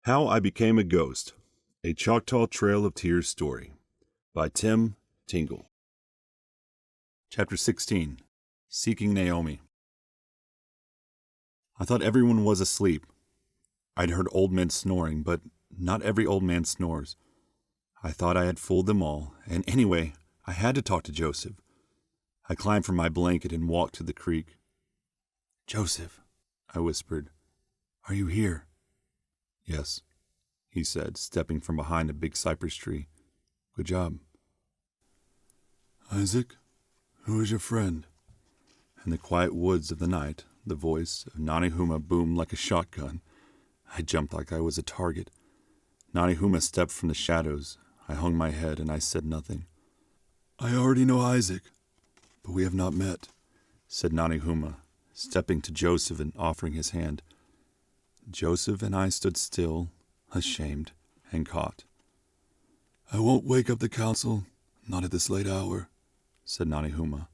How I Became a Ghost, a Choctaw Trail of Tears story by Tingle. Chapter 16, Seeking Naomi. I thought everyone was asleep. I'd heard old men snoring, but not every old man snores. I thought I had fooled them all, and anyway, I had to talk to Joseph. I climbed from my blanket and walked to the creek. "Joseph," I whispered, "are you here?" "Yes," he said, stepping from behind a big cypress tree. "Good job." "Isaac, who is your friend?" In the quiet woods of the night, the voice of Naomi boomed like a shotgun. I jumped like I was a target. Naomi stepped from the shadows. I hung my head and I said nothing. "I already know Isaac, but we have not met," said Naomi, stepping to Joseph and offering his hand. Joseph and I stood still, ashamed, and caught. "I won't wake up the council, not at this late hour," said Naomi,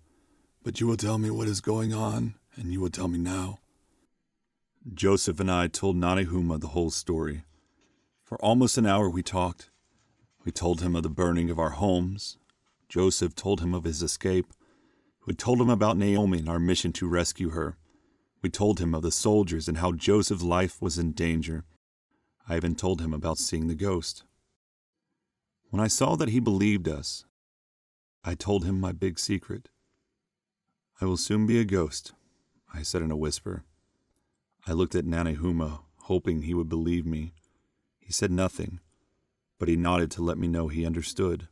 "but you will tell me what is going on, and you will tell me now." Joseph and I told Naomi the whole story. For almost an hour we talked. We told him of the burning of our homes. Joseph told him of his escape. We told him about Naomi and our mission to rescue her. We told him of the soldiers and how Joseph's life was in danger. I even told him about seeing the ghost. When I saw that he believed us, I told him my big secret. "I will soon be a ghost," I said in a whisper. I looked at Naomi, hoping he would believe me. He said nothing, but he nodded to let me know he understood.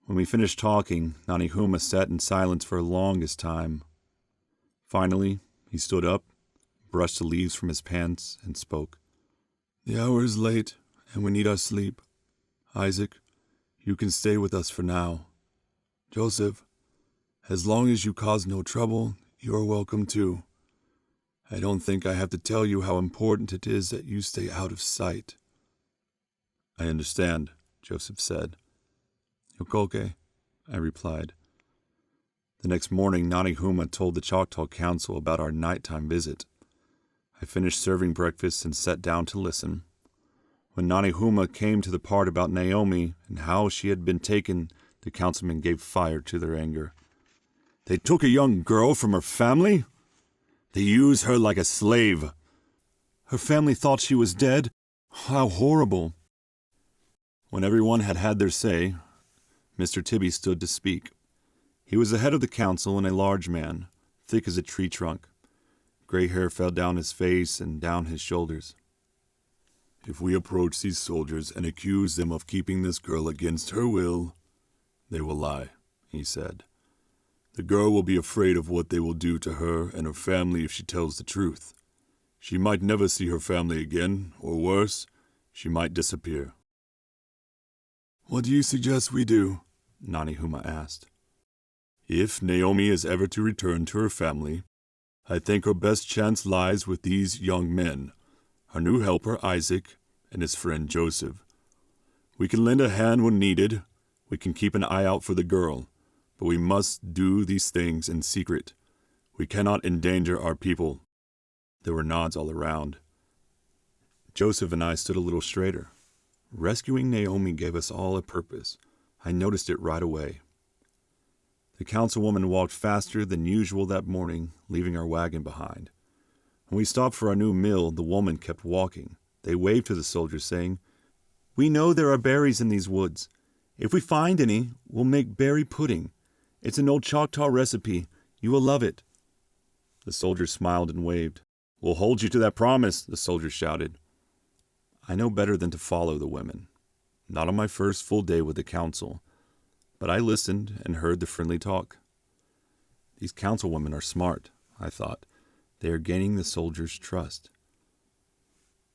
When we finished talking, Naomi sat in silence for the longest time. Finally, he stood up, brushed the leaves from his pants, and spoke. "The hour is late, and we need our sleep. Isaac, you can stay with us for now. Joseph, as long as you cause no trouble, you are welcome too. I don't think I have to tell you how important it is that you stay out of sight." "I understand," Joseph said. "Yokoke," I replied. The next morning, Naomi told the Choctaw Council about our nighttime visit. I finished serving breakfast and sat down to listen. When Naomi came to the part about Naomi and how she had been taken, the councilmen gave fire to their anger. "They took a young girl from her family? They used her like a slave. Her family thought she was dead? How horrible." When everyone had had their say, Mr. Tibby stood to speak. He was the head of the council and a large man, thick as a tree trunk. Gray hair fell down his face and down his shoulders. "If we approach these soldiers and accuse them of keeping this girl against her will, they will lie," he said. "The girl will be afraid of what they will do to her and her family if she tells the truth. She might never see her family again, or worse, she might disappear." "What do you suggest we do?" Naomi asked. "If Naomi is ever to return to her family, I think her best chance lies with these young men, her new helper Isaac and his friend Joseph. We can lend a hand when needed, we can keep an eye out for the girl, but we must do these things in secret. We cannot endanger our people." There were nods all around. Joseph and I stood a little straighter. Rescuing Naomi gave us all a purpose. I noticed it right away. The councilwoman walked faster than usual that morning, leaving our wagon behind. When we stopped for our new meal, the woman kept walking. They waved to the soldiers, saying, "We know there are berries in these woods. If we find any, we'll make berry pudding. It's an old Choctaw recipe. You will love it." The soldiers smiled and waved. "We'll hold you to that promise," the soldiers shouted. I know better than to follow the women. Not on my first full day with the council, but I listened and heard the friendly talk. These councilwomen are smart, I thought. They are gaining the soldiers' trust.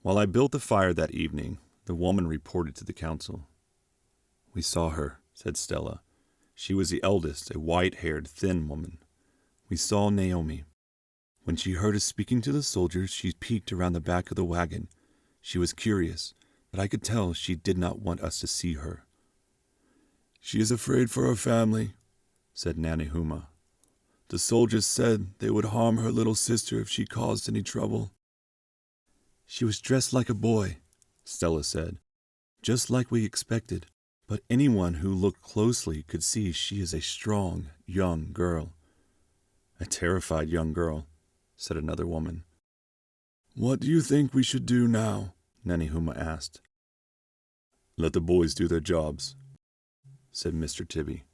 While I built the fire that evening, the woman reported to the council. "We saw her," said Stella. She was the eldest, a white-haired, thin woman. "We saw Naomi. When she heard us speaking to the soldiers, she peeked around the back of the wagon. She was curious, but I could tell she did not want us to see her." "She is afraid for her family," said Naomi. "The soldiers said they would harm her little sister if she caused any trouble." She was dressed like a boy, Stella said, just like we expected, but anyone who looked closely could see she is a strong, young girl. A terrified young girl, said another woman. What do you think we should do now? Nanihuma asked. Let the boys do their jobs, said Mr. Tibby.